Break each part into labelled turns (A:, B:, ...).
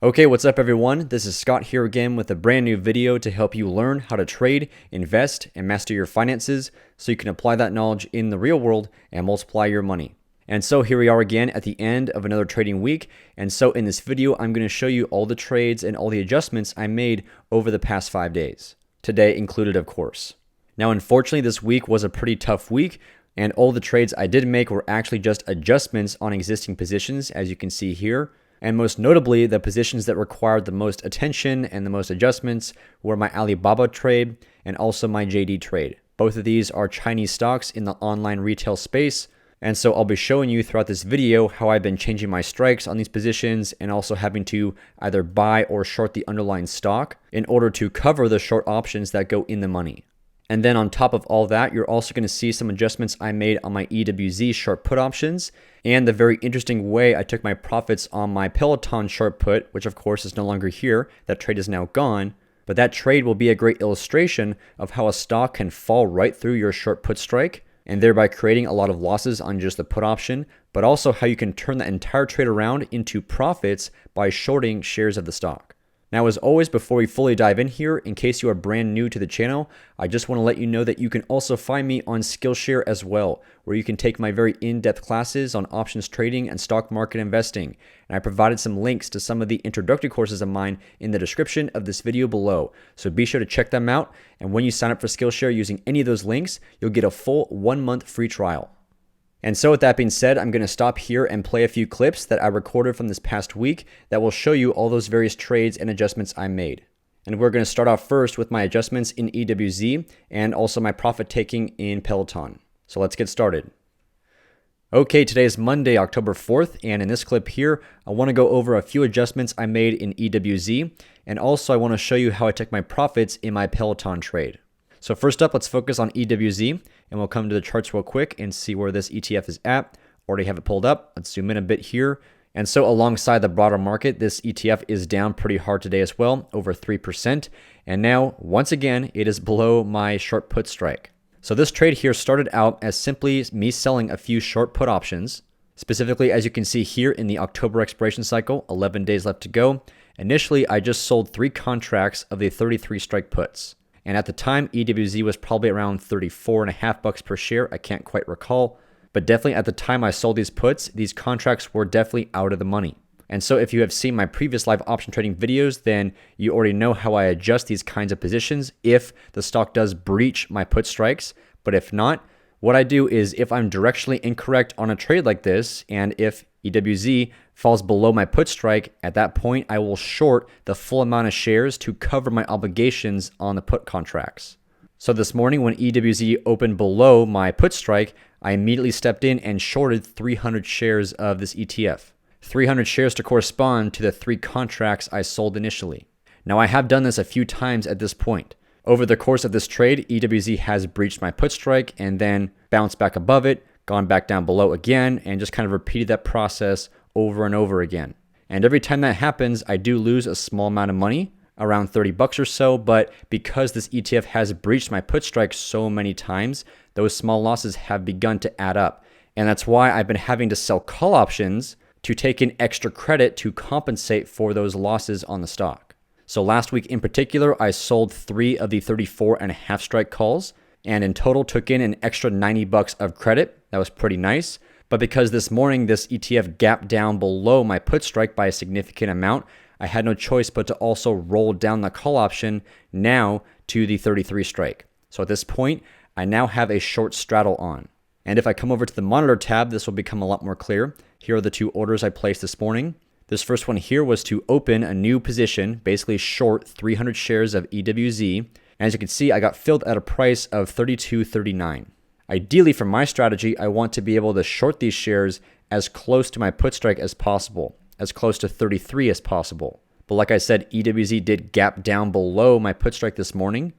A: Okay, what's up everyone? This is Scott here again with a brand new video to help you learn how to trade, invest, and master your finances so you can apply that knowledge in the real world and multiply your money. And so here we are again at the end of another trading week. And so in this video, I'm going to show you all the trades and all the adjustments I made over the past 5 days. Today included, of course. Now, unfortunately, this week was a pretty tough week, and all the trades I did make were actually just adjustments on existing positions, as you can see here. And most notably, the positions that required the most attention and the most adjustments were my Alibaba trade and also my JD trade. Both of these are Chinese stocks in the online retail space. And so I'll be showing you throughout this video how I've been changing my strikes on these positions and also having to either buy or short the underlying stock in order to cover the short options that go in the money. And then on top of all that, you're also going to see some adjustments I made on my EWZ short put options and the very interesting way I took my profits on my PTON short put, which of course is no longer here. That trade is now gone. But that trade will be a great illustration of how a stock can fall right through your short put strike and thereby creating a lot of losses on just the put option, but also how you can turn that entire trade around into profits by shorting shares of the stock. Now, as always, before we fully dive in here, in case you are brand new to the channel, I just want to let you know that you can also find me on SKILLSHARE as well, where you can take my very in-depth classes on options trading and stock market investing. And I provided some links to some of the introductory courses of mine in the description of this video below. So be sure to check them out. And when you sign up for SKILLSHARE using any of those links, you'll get a full 1-month free trial. And so with that being said, I'm going to stop here and play a few clips that I recorded from this past week that will show you all those various trades and adjustments I made. And we're going to start off first with my adjustments in EWZ and also my profit taking in Peloton. So let's get started. Okay, today is Monday, October 4th, and in this clip here, I want to go over a few adjustments I made in EWZ, and also I want to show you how I took my profits in my Peloton trade. So first up, let's focus on EWZ, and we'll come to the charts real quick and see where this ETF is at. Already have it pulled up. Let's zoom in a bit here. And so alongside the broader market, this ETF is down pretty hard today as well, over 3%. And now, once again, it is below my short put strike. So this trade here started out as simply me selling a few short put options. Specifically, as you can see here in the October expiration cycle, 11 days left to go. Initially, I just sold 3 contracts of the 33 strike puts. And at the time, EWZ was probably around $34.50 per share. I can't quite recall. But definitely at the time I sold these puts, these contracts were definitely out of the money. And so if you have seen my previous live option trading videos, then you already know how I adjust these kinds of positions if the stock does breach my put strikes. But if not, what I do is if I'm directionally incorrect on a trade like this, and if EWZ falls below my put strike, at that point, I will short the full amount of shares to cover my obligations on the put contracts. So this morning when EWZ opened below my put strike, I immediately stepped in and shorted 300 shares of this ETF. 300 shares to correspond to the 3 contracts I sold initially. Now I have done this a few times at this point. Over the course of this trade, EWZ has breached my put strike and then bounced back above it, gone back down below again, and just kind of repeated that process over and over again. And every time that happens, I do lose a small amount of money, around $30 or so, but because this ETF has breached my put strike so many times, those small losses have begun to add up. And that's why I've been having to sell call options to take in extra credit to compensate for those losses on the stock. So last week in particular, I sold 3 of the 34.5 strike calls, and in total took in an extra $90 of credit. That was pretty nice. But because this morning this ETF gapped down below my put strike by a significant amount, I had no choice but to also roll down the call option now to the 33 strike. So at this point, I now have a short straddle on. And if I come over to the monitor tab, this will become a lot more clear. Here are the 2 orders I placed this morning. This first one here was to open a new position, basically short 300 shares of EWZ. And as you can see, I got filled at a price of $32.39. Ideally, for my strategy, I want to be able to short these shares as close to my put strike as possible, as close to 33 as possible. But like I said, EWZ did gap down below my put strike this morning.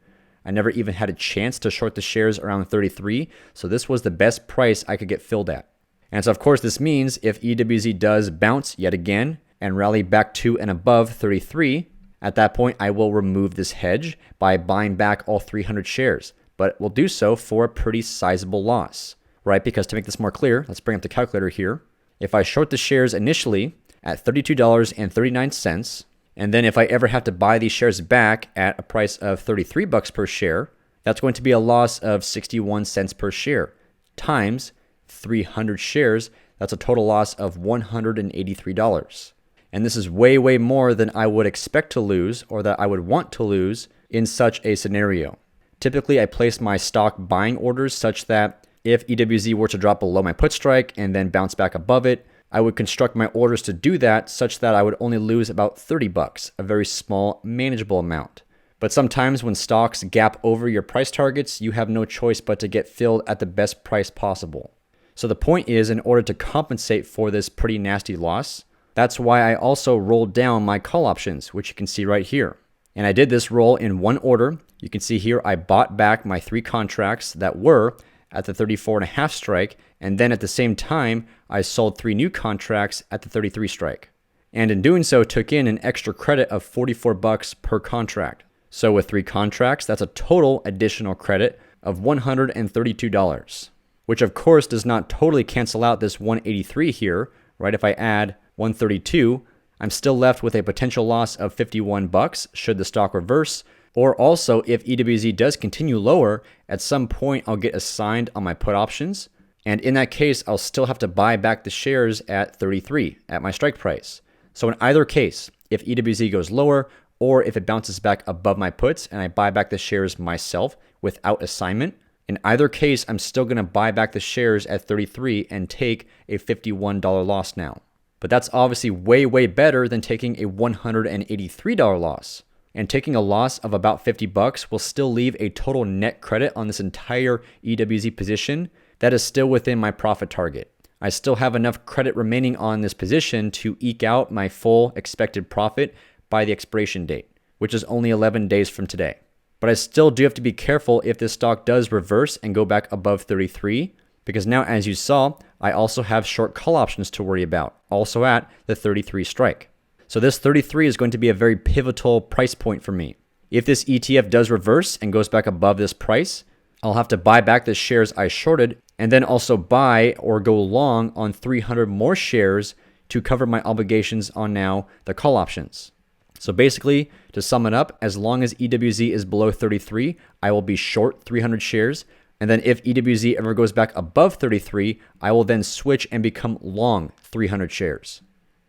A: I never even had a chance to short the shares around 33, so this was the best price I could get filled at. And so of course this means if EWZ does bounce yet again and rally back to and above 33, at that point I will remove this hedge by buying back all 300 shares. But we'll do so for a pretty sizable loss, right? Because to make this more clear, let's bring up the calculator here. If I short the shares initially at $32.39, And then if I ever have to buy these shares back at a price of 33 bucks per share, that's going to be a loss of 61 cents per share times 300 shares. That's a total loss of $183. And this is way, way more than I would expect to lose or that I would want to lose in such a scenario. Typically, I place my stock buying orders such that if EWZ were to drop below my put strike and then bounce back above it, I would construct my orders to do that such that I would only lose about 30 bucks, a very small, manageable amount. But sometimes when stocks gap over your price targets, you have no choice but to get filled at the best price possible. So the point is, in order to compensate for this pretty nasty loss, that's why I also rolled down my call options, which you can see right here. And I did this roll in one order. You can see here I bought back my 3 contracts that were at the 34.5 strike, and then at the same time, I sold 3 new contracts at the 33 strike. And in doing so, took in an extra credit of 44 bucks per contract. So with 3 contracts, that's a total additional credit of $132, which of course does not totally cancel out this 183 here, right? If I add 132, I'm still left with a potential loss of 51 bucks should the stock reverse, or also if EWZ does continue lower, at some point I'll get assigned on my put options, and in that case I'll still have to buy back the shares at 33 at my strike price. So in either case, if EWZ goes lower or if it bounces back above my puts and I buy back the shares myself without assignment, in either case I'm still going to buy back the shares at 33 and take a $51 loss now. But that's obviously way, way better than taking a $183 loss. And taking a loss of about 50 bucks will still leave a total net credit on this entire EWZ position that is still within my profit target. I still have enough credit remaining on this position to eke out my full expected profit by the expiration date, which is only 11 days from today. But I still do have to be careful if this stock does reverse and go back above 33, because now, as you saw, I also have short call options to worry about, also at the 33 strike. So this 33 is going to be a very pivotal price point for me. If this ETF does reverse and goes back above this price, I'll have to buy back the shares I shorted and then also buy or go long on 300 more shares to cover my obligations on now the call options. So basically, to sum it up, as long as EWZ is below 33, I will be short 300 shares. And then if EWZ ever goes back above 33, I will then switch and become long 300 shares.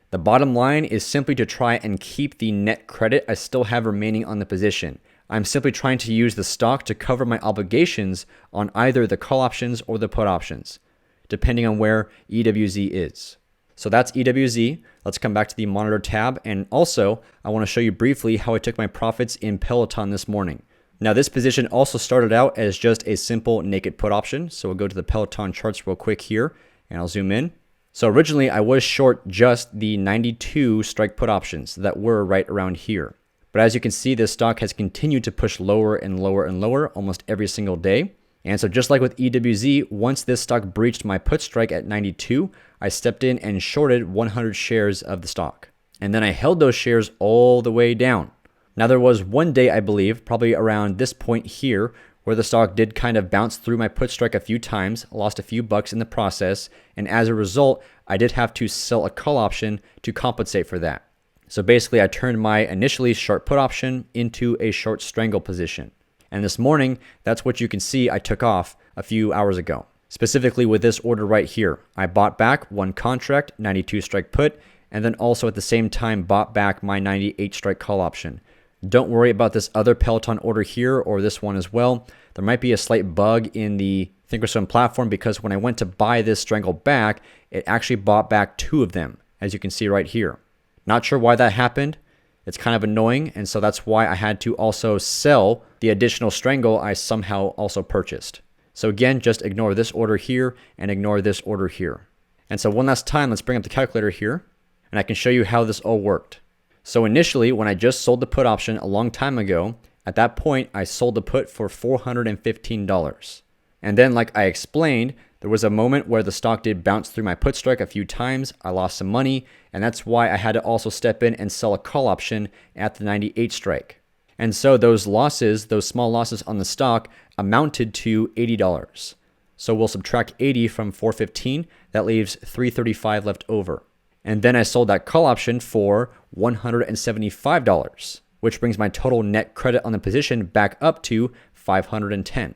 A: The bottom line is simply to try and keep the net credit I still have remaining on the position. I'm simply trying to use the stock to cover my obligations on either the call options or the put options, depending on where EWZ is. So that's EWZ. Let's come back to the monitor tab. And also, I want to show you briefly how I took my profits in Peloton this morning. Now, this position also started out as just a simple naked put option. So we'll go to the Peloton charts real quick here, and I'll zoom in. So originally, I was short just the 92 strike put options that were right around here. But as you can see, this stock has continued to push lower and lower and lower almost every single day. And so just like with EWZ, once this stock breached my put strike at 92, I stepped in and shorted 100 shares of the stock. And then I held those shares all the way down. Now there was one day, I believe, probably around this point here, where the stock did kind of bounce through my put strike a few times, lost a few bucks in the process, and as a result, I did have to sell a call option to compensate for that. So basically, I turned my initially short put option into a short strangle position. And this morning, that's what you can see I took off a few hours ago. Specifically with this order right here, I bought back 1 contract, 92 strike put, and then also at the same time bought back my 98 strike call option. Don't worry about this other Peloton order here or this one as well. There might be a slight bug in the thinkorswim platform because when I went to buy this strangle back, it actually bought back 2 of them, as you can see right here. Not sure why that happened. It's kind of annoying, and so that's why I had to also sell the additional strangle I somehow also purchased. So again, just ignore this order here and ignore this order here. And so one last time, let's bring up the calculator here, and I can show you how this all worked. So initially, when I just sold the put option a long time ago, at that point, I sold the put for $415. And then, like I explained, there was a moment where the stock did bounce through my put strike a few times. I lost some money, and that's why I had to also step in and sell a call option at the 98 strike. And so those losses, those small losses on the stock amounted to $80. So we'll subtract 80 from 415. That leaves $335 left over. And then I sold that call option for $175, which brings my total net credit on the position back up to $510.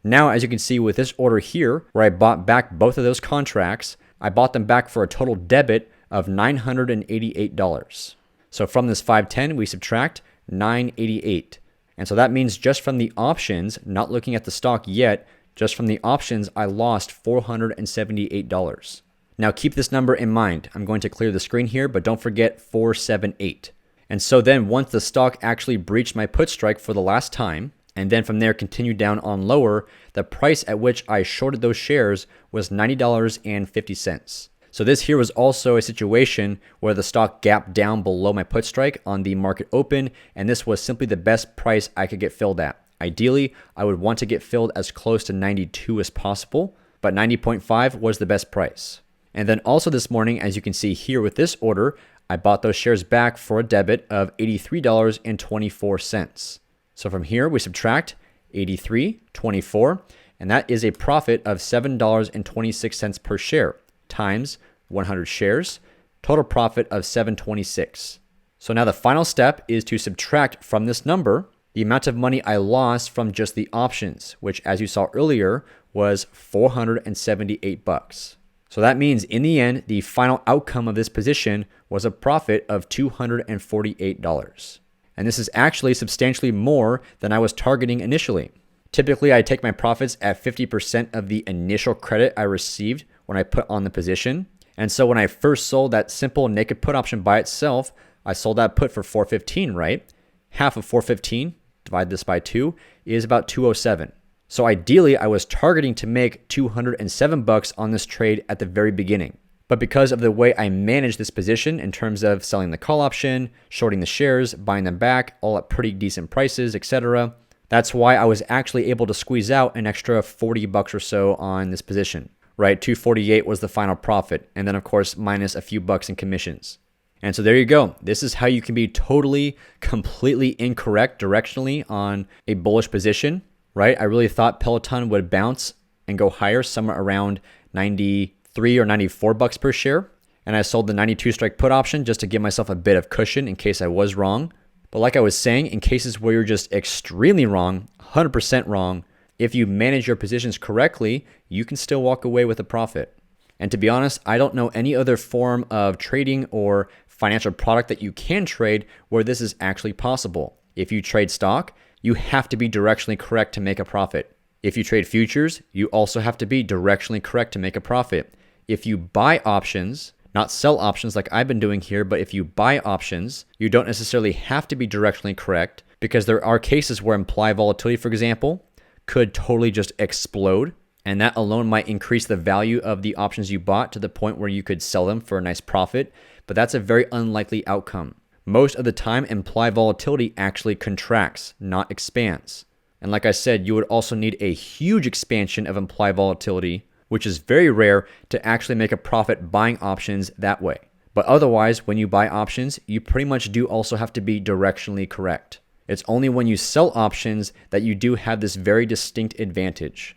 A: Now, as you can see with this order here, where I bought back both of those contracts, I bought them back for a total debit of $988. So from this 510, we subtract 988. And so that means just from the options, not looking at the stock yet, just from the options, I lost $478. Now keep this number in mind. I'm going to clear the screen here, but don't forget 478. And so then once the stock actually breached my put strike for the last time, and then from there continued down on lower, the price at which I shorted those shares was $90.50. So this here was also a situation where the stock gapped down below my put strike on the market open, and this was simply the best price I could get filled at. Ideally, I would want to get filled as close to 92 as possible, but 90.5 was the best price. And then also this morning, as you can see here with this order, I bought those shares back for a debit of $83.24. So from here, we subtract 83.24, and that is a profit of $7.26 per share times 100 shares, total profit of $7.26. So now the final step is to subtract from this number the amount of money I lost from just the options, which as you saw earlier was $478. So that means in the end, the final outcome of this position was a profit of $248. And this is actually substantially more than I was targeting initially. Typically, I take my profits at 50% of the initial credit I received when I put on the position. And so when I first sold that simple naked put option by itself, I sold that put for $415, right? Half of $415, divide this by 2, is about $207. So ideally, I was targeting to make $207 on this trade at the very beginning. But because of the way I managed this position in terms of selling the call option, shorting the shares, buying them back, all at pretty decent prices, etc., that's why I was actually able to squeeze out an extra $40 or so on this position, right? $248 was the final profit. And then of course, minus a few bucks in commissions. And so there you go. This is how you can be totally, completely incorrect directionally on a bullish position, right? I really thought Peloton would bounce and go higher somewhere around 93 or $94 per share. And I sold the 92 strike put option just to give myself a bit of cushion in case I was wrong. But like I was saying, in cases where you're just extremely wrong, 100% wrong, if you manage your positions correctly, you can still walk away with a profit. And to be honest, I don't know any other form of trading or financial product that you can trade where this is actually possible. If you trade stock, you have to be directionally correct to make a profit. If you trade futures, you also have to be directionally correct to make a profit. If you buy options, not sell options like I've been doing here, but if you buy options, you don't necessarily have to be directionally correct because there are cases where implied volatility, for example, could totally just explode. And that alone might increase the value of the options you bought to the point where you could sell them for a nice profit. But that's a very unlikely outcome. Most of the time, implied volatility actually contracts, not expands. And like I said, you would also need a huge expansion of implied volatility, which is very rare to actually make a profit buying options that way. But otherwise, when you buy options, you pretty much do also have to be directionally correct. It's only when you sell options that you do have this very distinct advantage.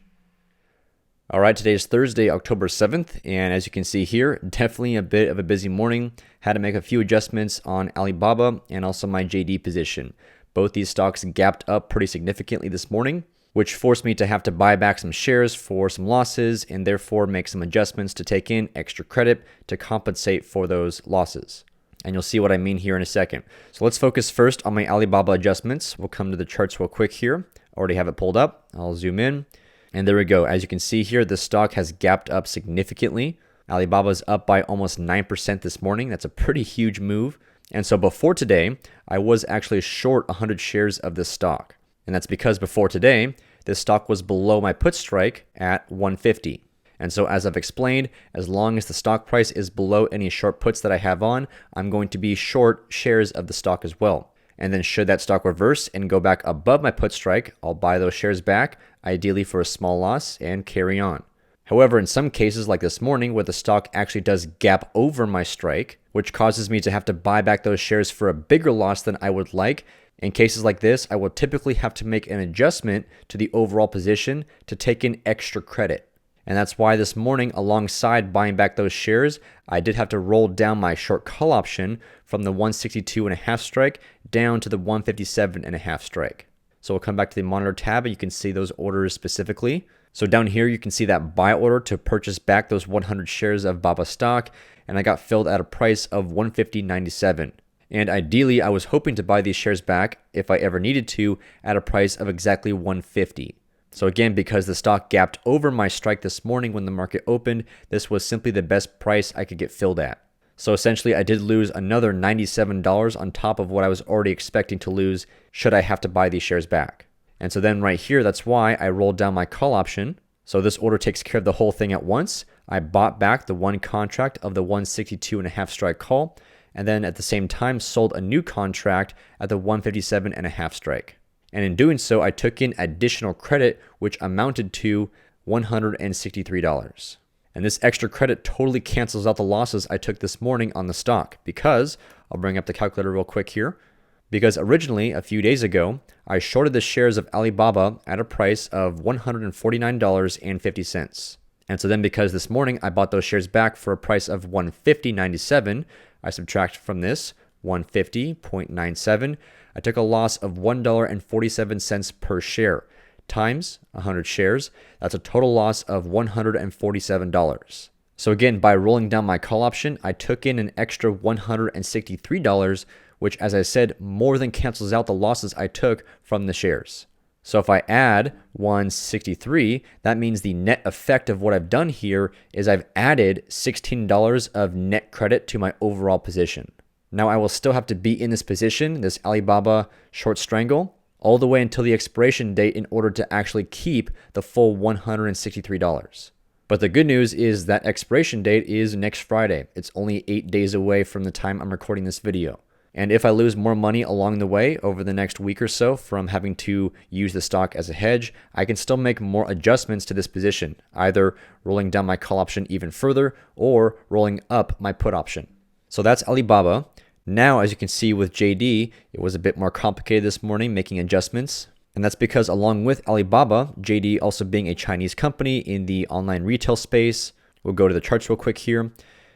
A: All right, today is Thursday, October 7th, and as you can see here, definitely a bit of a busy morning. Had to make a few adjustments on Alibaba and also my JD position. Both these stocks gapped up pretty significantly this morning, which forced me to have to buy back some shares for some losses and therefore make some adjustments to take in extra credit to compensate for those losses. And you'll see what I mean here in a second. So let's focus first on my Alibaba adjustments. We'll come to the charts real quick here. Already have it pulled up. I'll zoom in. And there we go. As you can see here, the stock has gapped up significantly. Alibaba's up by almost 9% this morning. That's a pretty huge move. And so before today, I was actually short 100 shares of this stock. And that's because before today, this stock was below my put strike at 150. And so as I've explained, as long as the stock price is below any short puts that I have on, I'm going to be short shares of the stock as well. And then should that stock reverse and go back above my put strike, I'll buy those shares back, ideally for a small loss, and carry on. However, in some cases like this morning where the stock actually does gap over my strike, which causes me to have to buy back those shares for a bigger loss than I would like, in cases like this, I will typically have to make an adjustment to the overall position to take in extra credit. And that's why this morning, alongside buying back those shares, I did have to roll down my short call option from the 162.5 strike down to the 157.5 strike. So we'll come back to the monitor tab and you can see those orders specifically. So down here, you can see that buy order to purchase back those 100 shares of BABA stock, and I got filled at a price of 150.97. And ideally, I was hoping to buy these shares back, if I ever needed to, at a price of exactly 150. So again, because the stock gapped over my strike this morning when the market opened, this was simply the best price I could get filled at. So essentially, I did lose another $97 on top of what I was already expecting to lose should I have to buy these shares back. And so then right here, that's why I rolled down my call option. So this order takes care of the whole thing at once. I bought back the one contract of the 162.5 strike call, and then at the same time sold a new contract at the 157.5 strike. And in doing so, I took in additional credit, which amounted to $163. And this extra credit totally cancels out the losses I took this morning on the stock because, I'll bring up the calculator real quick here, because originally, a few days ago, I shorted the shares of Alibaba at a price of $149.50. And so then because this morning I bought those shares back for a price of $150.97, I subtract from this 150.97. I took a loss of $1.47 per share times 100 shares. That's a total loss of $147. So again, by rolling down my call option, I took in an extra $163, which, as I said, more than cancels out the losses I took from the shares. So if I add 163, that means the net effect of what I've done here is I've added $16 of net credit to my overall position. Now I will still have to be in this position, this Alibaba short strangle, all the way until the expiration date in order to actually keep the full $163. But the good news is that expiration date is next Friday. It's only 8 days away from the time I'm recording this video. And if I lose more money along the way over the next week or so from having to use the stock as a hedge, I can still make more adjustments to this position, either rolling down my call option even further or rolling up my put option. So that's Alibaba. Now, as you can see with JD, it was a bit more complicated this morning making adjustments. And that's because along with Alibaba, JD also being a Chinese company in the online retail space, we'll go to the charts real quick here.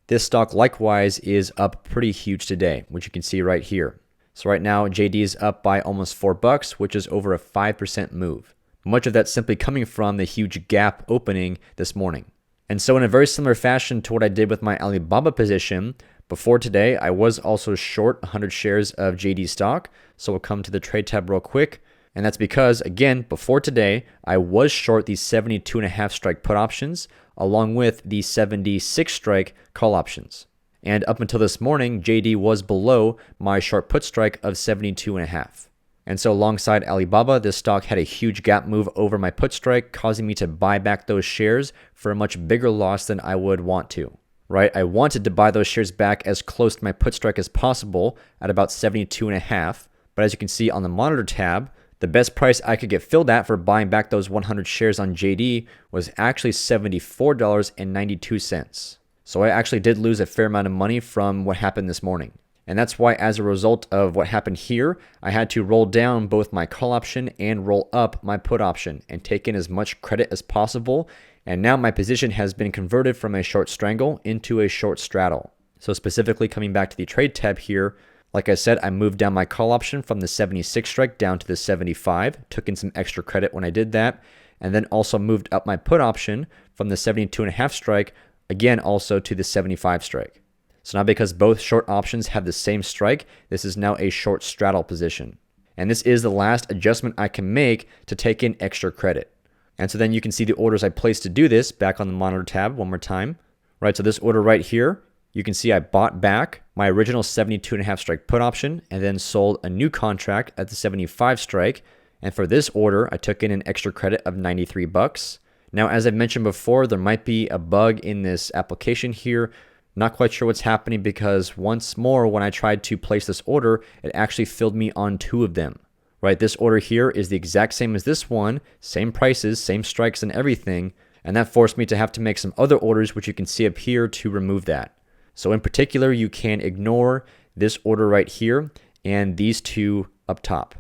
A: This stock likewise is up pretty huge today, which you can see right here. So right now, JD is up by almost $4, which is over a 5% move. Much of that simply coming from the huge gap opening this morning. And so in a very similar fashion to what I did with my Alibaba position, before today, I was also short 100 shares of JD stock. So we'll come to the trade tab real quick. And that's because, again, before today, I was short these 72.5 strike put options, along with the 76 strike call options. And up until this morning, JD was below my short put strike of 72.5. And so alongside Alibaba, this stock had a huge gap move over my put strike, causing me to buy back those shares for a much bigger loss than I would want to. Right? I wanted to buy those shares back as close to my put strike as possible at about 72.5. But as you can see on the monitor tab, the best price I could get filled at for buying back those 100 shares on JD was actually $74.92. So I actually did lose a fair amount of money from what happened this morning. And that's why, as a result of what happened here, I had to roll down both my call option and roll up my put option and take in as much credit as possible. And now my position has been converted from a short strangle into a short straddle. So specifically coming back to the trade tab here, like I said, I moved down my call option from the 76 strike down to the 75, took in some extra credit when I did that, and then also moved up my put option from the 72.5 strike, again also to the 75 strike. So now because both short options have the same strike, this is now a short straddle position. And this is the last adjustment I can make to take in extra credit. And so then you can see the orders I placed to do this back on the monitor tab one more time. Right, so this order right here, you can see I bought back my original 72.5 strike put option and then sold a new contract at the 75 strike. And for this order, I took in an extra credit of $93. Now, as I've mentioned before, there might be a bug in this application here. Not quite sure what's happening because once more, when I tried to place this order, it actually filled me on two of them. Right, this order here is the exact same as this one, same prices, same strikes and everything. And that forced me to have to make some other orders, which you can see up here, to remove that. So in particular, you can ignore this order right here and these two up top.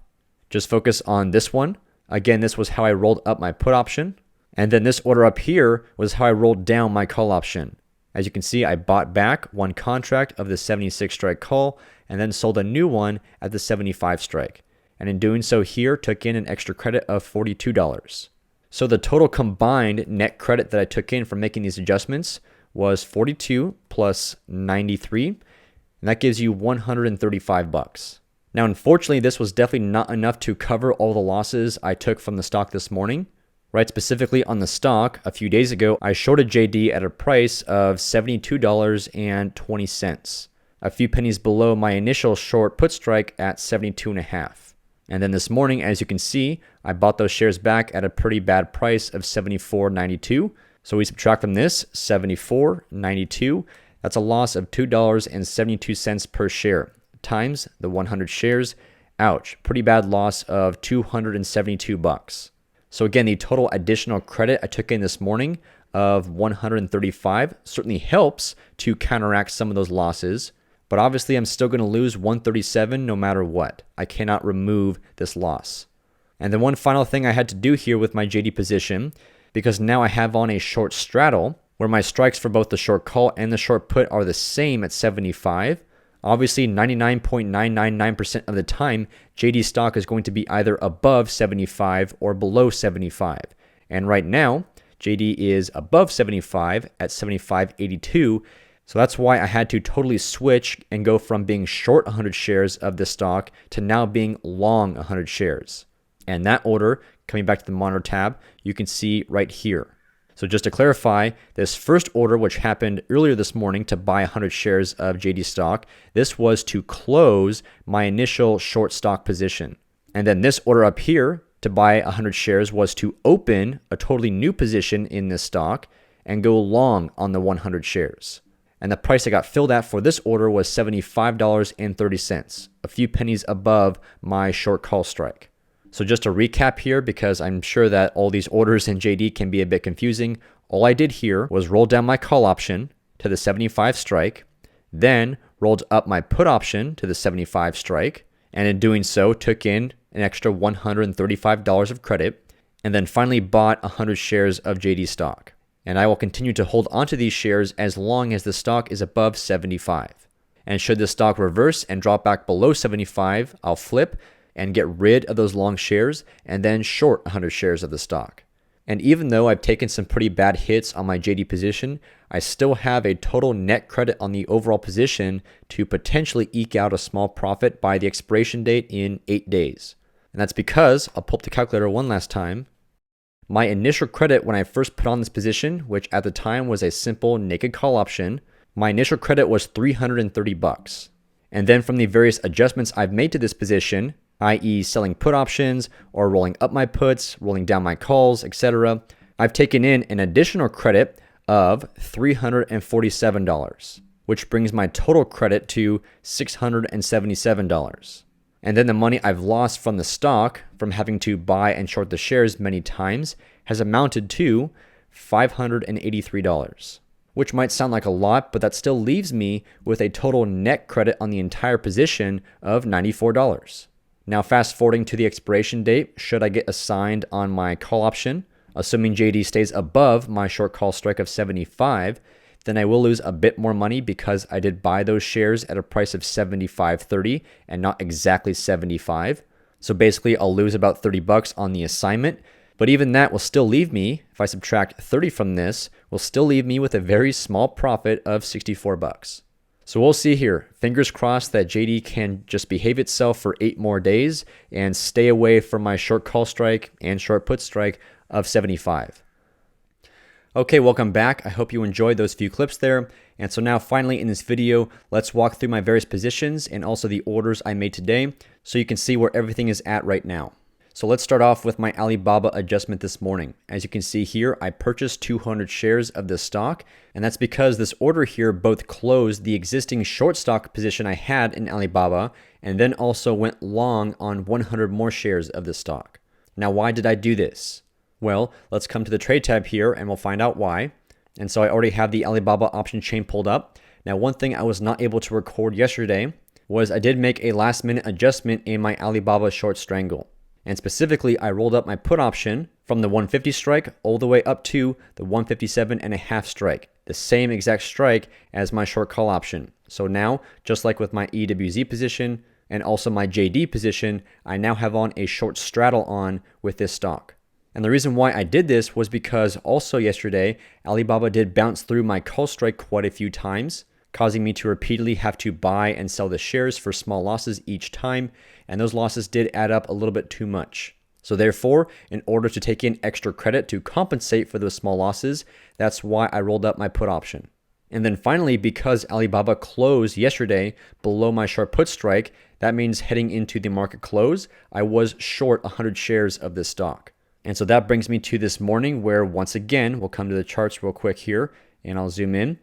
A: Just focus on this one. Again, this was how I rolled up my put option. And then this order up here was how I rolled down my call option. As you can see, I bought back one contract of the 76 strike call and then sold a new one at the 75 strike. And in doing so here, took in an extra credit of $42. So the total combined net credit that I took in from making these adjustments was 42 plus 93, and that gives you 135 bucks. Now, unfortunately, this was definitely not enough to cover all the losses I took from the stock this morning. Right, specifically on the stock, a few days ago, I shorted JD at a price of $72.20, a few pennies below my initial short put strike at 72.5. And then this morning, as you can see, I bought those shares back at a pretty bad price of $74.92. So we subtract from this $74.92. That's a loss of $2.72 per share times the 100 shares. Ouch, pretty bad loss of 272 bucks. So again, the total additional credit I took in this morning of 135 certainly helps to counteract some of those losses, but obviously I'm still going to lose 137 no matter what. I cannot remove this loss. And then one final thing I had to do here with my JD position, because now I have on a short straddle where my strikes for both the short call and the short put are the same at 75. Obviously, 99.999% of the time, JD stock is going to be either above 75 or below 75. And right now, JD is above 75 at 75.82. So that's why I had to totally switch and go from being short 100 shares of this stock to now being long 100 shares. And that order, coming back to the monitor tab, you can see right here. So just to clarify, this first order, which happened earlier this morning to buy 100 shares of JD stock, this was to close my initial short stock position. And then this order up here to buy 100 shares was to open a totally new position in this stock and go long on the 100 shares. And the price I got filled at for this order was $75.30, a few pennies above my short call strike. So just to recap here, because I'm sure that all these orders in JD can be a bit confusing, all I did here was roll down my call option to the 75 strike, then rolled up my put option to the 75 strike, and in doing so took in an extra $135 of credit, and then finally bought 100 shares of JD stock. And I will continue to hold onto these shares as long as the stock is above 75. And should the stock reverse and drop back below 75, I'll flip and get rid of those long shares and then short 100 shares of the stock. And even though I've taken some pretty bad hits on my JD position, I still have a total net credit on the overall position to potentially eke out a small profit by the expiration date in 8 days. And that's because, I'll pull up the calculator one last time, my initial credit when I first put on this position, which at the time was a simple naked call option, my initial credit was 330 bucks. And then from the various adjustments I've made to this position, i.e. selling put options or rolling up my puts, rolling down my calls, etc., I've taken in an additional credit of $347, which brings my total credit to $677. And then the money I've lost from the stock from having to buy and short the shares many times has amounted to $583, which might sound like a lot, but that still leaves me with a total net credit on the entire position of $94. Now, fast forwarding to the expiration date, should I get assigned on my call option, assuming JD stays above my short call strike of 75, then I will lose a bit more money because I did buy those shares at a price of $75.30 and not exactly 75. So basically, I'll lose about 30 bucks on the assignment, but even that will still leave me, if I subtract 30 from this, will still leave me with a very small profit of 64 bucks. So we'll see here. Fingers crossed that JD can just behave itself for 8 more days and stay away from my short call strike and short put strike of 75. Okay, welcome back. I hope you enjoyed those few clips there. And so now finally in this video, let's walk through my various positions and also the orders I made today so you can see where everything is at right now. So let's start off with my Alibaba adjustment this morning. As you can see here, I purchased 200 shares of this stock, and that's because this order here both closed the existing short stock position I had in Alibaba and then also went long on 100 more shares of this stock. Now, why did I do this? Well, let's come to the trade tab here and we'll find out why. And so I already have the Alibaba option chain pulled up. Now, one thing I was not able to record yesterday was I did make a last minute adjustment in my Alibaba short strangle. And specifically, I rolled up my put option from the 150 strike all the way up to the 157.5 strike, the same exact strike as my short call option. So now, just like with my EWZ position and also my JD position, I now have on a short straddle on with this stock. And the reason why I did this was because also yesterday, Alibaba did bounce through my call strike quite a few times, causing me to repeatedly have to buy and sell the shares for small losses each time, and those losses did add up a little bit too much. So therefore, in order to take in extra credit to compensate for those small losses, that's why I rolled up my put option. And then finally, because Alibaba closed yesterday below my short put strike, that means heading into the market close, I was short 100 shares of this stock. And so that brings me to this morning where once again, we'll come to the charts real quick here and I'll zoom in.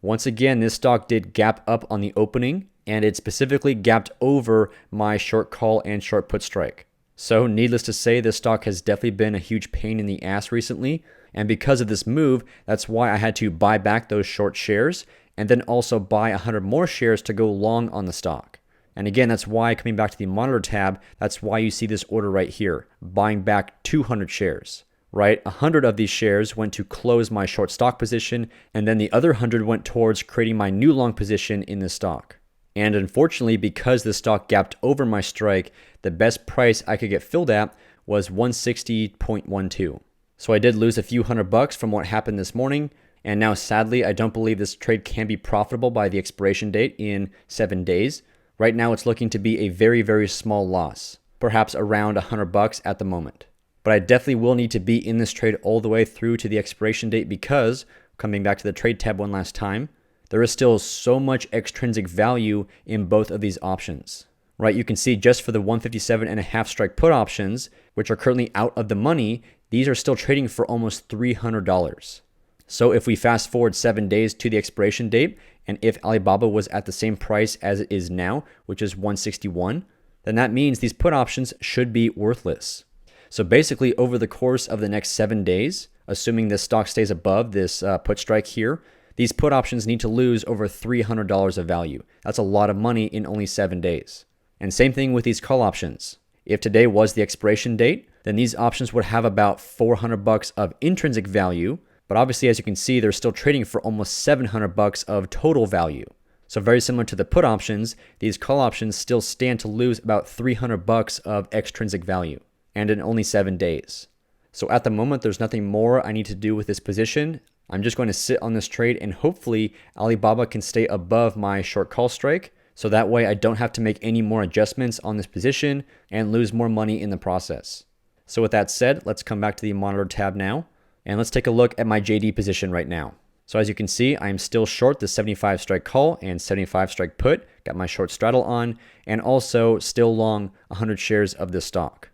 A: Once again, this stock did gap up on the opening and it specifically gapped over my short call and short put strike. So needless to say, this stock has definitely been a huge pain in the ass recently. And because of this move, that's why I had to buy back those short shares and then also buy 100 more shares to go long on the stock. And again, that's why coming back to the monitor tab, that's why you see this order right here, buying back 200 shares, right? 100 of these shares went to close my short stock position, and then the other 100 went towards creating my new long position in this stock. And unfortunately, because the stock gapped over my strike, the best price I could get filled at was 160.12. So I did lose a few $100 from what happened this morning. And now sadly, I don't believe this trade can be profitable by the expiration date in 7 days. Right now, it's looking to be a very, very small loss, perhaps around $100 at the moment. But I definitely will need to be in this trade all the way through to the expiration date because, coming back to the trade tab one last time, there is still so much extrinsic value in both of these options. Right, you can see just for the 157.5 strike put options, which are currently out of the money, these are still trading for almost $300. So if we fast forward 7 days to the expiration date, and if Alibaba was at the same price as it is now, which is 161, then that means these put options should be worthless. So basically over the course of the next 7 days, assuming this stock stays above this put strike here, these put options need to lose over $300 of value. That's a lot of money in only 7 days. And same thing with these call options. If today was the expiration date, then these options would have about $400 of intrinsic value. But obviously, as you can see, they're still trading for almost $700 of total value. So very similar to the put options, these call options still stand to lose about $300 of extrinsic value, and in only 7 days. So at the moment, there's nothing more I need to do with this position. I'm just going to sit on this trade and hopefully Alibaba can stay above my short call strike. So that way I don't have to make any more adjustments on this position and lose more money in the process. So with that said, let's come back to the monitor tab now. And let's take a look at my JD position right now. So as you can see, I'm still short the 75 strike call and 75 strike put, got my short straddle on, and also still long 100 shares of this stock.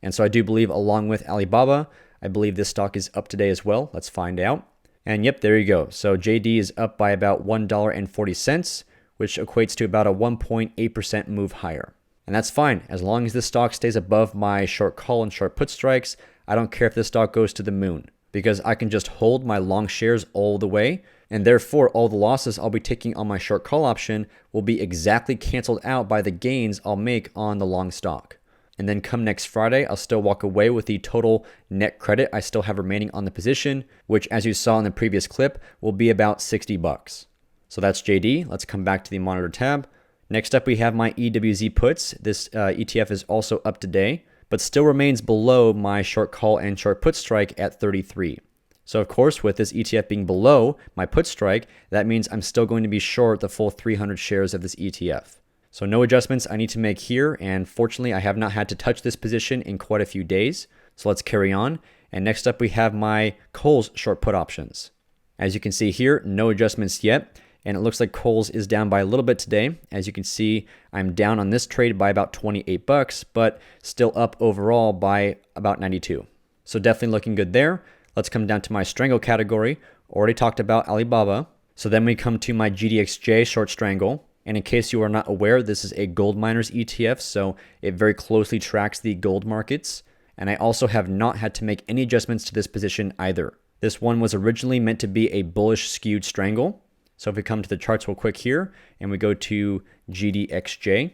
A: And so I do believe along with Alibaba, I believe this stock is up today as well. Let's find out. And yep, there you go. So JD is up by about $1.40, which equates to about a 1.8% move higher. And that's fine. As long as this stock stays above my short call and short put strikes, I don't care if this stock goes to the moon, because I can just hold my long shares all the way, and therefore all the losses I'll be taking on my short call option will be exactly canceled out by the gains I'll make on the long stock. And then come next Friday, I'll still walk away with the total net credit I still have remaining on the position, which as you saw in the previous clip, will be about $60. So that's JD. Let's come back to the monitor tab. Next up, we have my EWZ puts. This ETF is also up today, but still remains below my short call and short put strike at 33. So of course, with this ETF being below my put strike, that means I'm still going to be short the full 300 shares of this ETF. So no adjustments I need to make here, and fortunately I have not had to touch this position in quite a few days. So let's carry on. And next up we have my Kohl's short put options. As you can see here, no adjustments yet. And it looks like Kohl's is down by a little bit today. As you can see, I'm down on this trade by about $28, but still up overall by about 92. So definitely looking good there. Let's come down to my Strangle category. Already talked about Alibaba. So then we come to my GDXJ short Strangle. And in case you are not aware, this is a gold miners ETF, so it very closely tracks the gold markets. And I also have not had to make any adjustments to this position either. This one was originally meant to be a bullish skewed Strangle. So if we come to the charts real quick here and we go to GDXJ,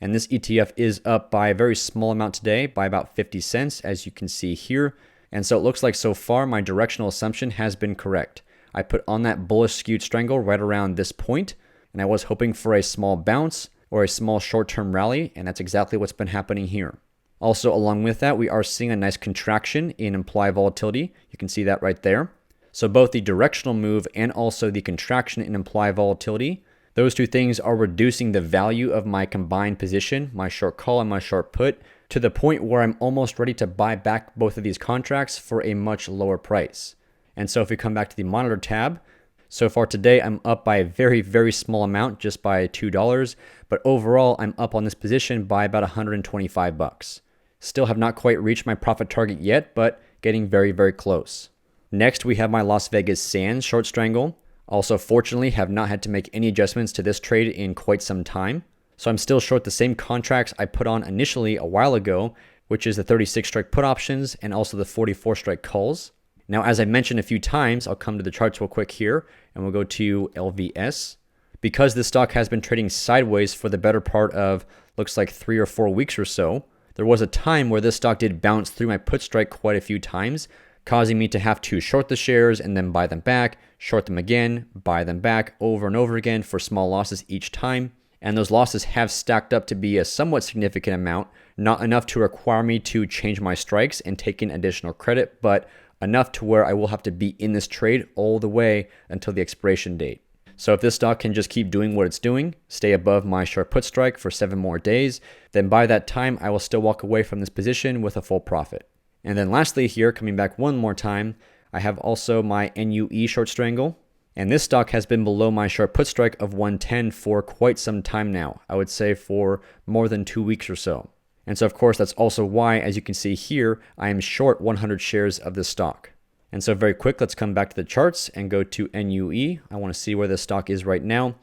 A: And this ETF is up by a very small amount today, by about 50 cents, as you can see here. And so it looks like so far my directional assumption has been correct. I put on that bullish skewed strangle right around this point, and I was hoping for a small bounce or a small short-term rally, and that's exactly what's been happening here. Also, along with that, we are seeing a nice contraction in implied volatility. You can see that right there. So both the directional move and also the contraction in implied volatility, those two things are reducing the value of my combined position, my short call and my short put, to the point where I'm almost ready to buy back both of these contracts for a much lower price. And so if we come back to the monitor tab, so far today I'm up by a very, very small amount, just by $2, but overall I'm up on this position by about 125 bucks. Still have not quite reached my profit target yet, but getting very, very close. Next, we have my Las Vegas Sands short strangle. Also, fortunately, have not had to make any adjustments to this trade in quite some time. So I'm still short the same contracts I put on initially a while ago, which is the 36 strike put options and also the 44 strike calls. Now, as I mentioned a few times, I'll come to the charts real quick here, and we'll go to LVS. Because this stock has been trading sideways for the better part of, looks like 3 or 4 weeks or so, there was a time where this stock did bounce through my put strike quite a few times, causing me to have to short the shares and then buy them back, short them again, buy them back over and over again for small losses each time. And those losses have stacked up to be a somewhat significant amount, not enough to require me to change my strikes and take in additional credit, but enough to where I will have to be in this trade all the way until the expiration date. So if this stock can just keep doing what it's doing, stay above my short put strike for 7 more days, then by that time I will still walk away from this position with a full profit. And then lastly here, coming back one more time, I have also my NUE short strangle. And this stock has been below my short put strike of 110 for quite some time now. I would say for more than 2 weeks or so. And so of course that's also why, as you can see here, I am short 100 shares of this stock. And so very quick, let's come back to the charts and go to NUE. I want to see where this stock is right now.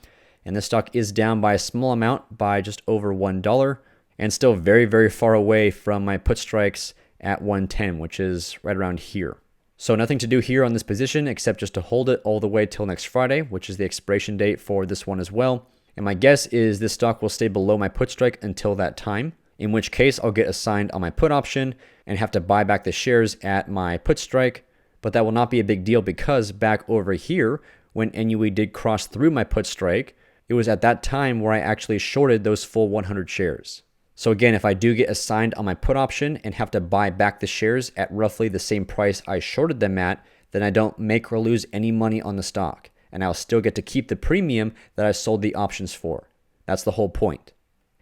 A: And this stock is down by a small amount, by just over $1, and still very, very far away from my put strikes at 110, which is right around here. So nothing to do here on this position except just to hold it all the way till next Friday, which is the expiration date for this one as well. And my guess is this stock will stay below my put strike until that time, in which case I'll get assigned on my put option and have to buy back the shares at my put strike. But that will not be a big deal because back over here, when NUE did cross through my put strike, it was at that time where I actually shorted those full 100 shares. So again, if I do get assigned on my put option and have to buy back the shares at roughly the same price I shorted them at, then I don't make or lose any money on the stock, and I'll still get to keep the premium that I sold the options for. That's the whole point.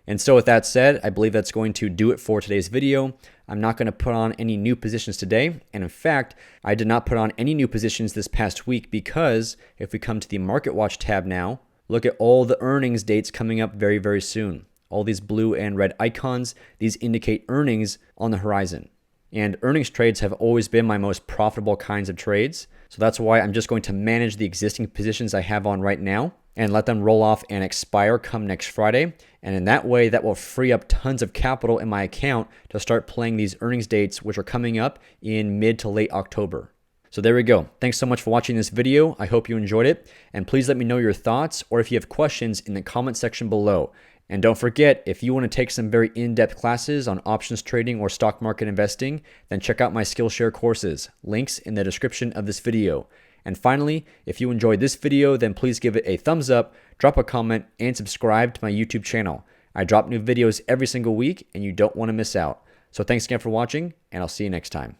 A: And so with that said, I believe that's going to do it for today's video. I'm not going to put on any new positions today. And in fact, I did not put on any new positions this past week because if we come to the Market Watch tab now, look at all the earnings dates coming up very, very soon. All these blue and red icons, these indicate earnings on the horizon. And earnings trades have always been my most profitable kinds of trades. So that's why I'm just going to manage the existing positions I have on right now and let them roll off and expire come next Friday. And in that way, that will free up tons of capital in my account to start playing these earnings dates, which are coming up in mid to late October. So there we go. Thanks so much for watching this video. I hope you enjoyed it. And please let me know your thoughts or if you have questions in the comment section below. And don't forget, if you want to take some very in-depth classes on options trading or stock market investing, then check out my SKILLSHARE courses. Links in the description of this video. And finally, if you enjoyed this video, then please give it a thumbs up, drop a comment, and subscribe to my YouTube channel. I drop new videos every single week, and you don't want to miss out. So thanks again for watching, and I'll see you next time.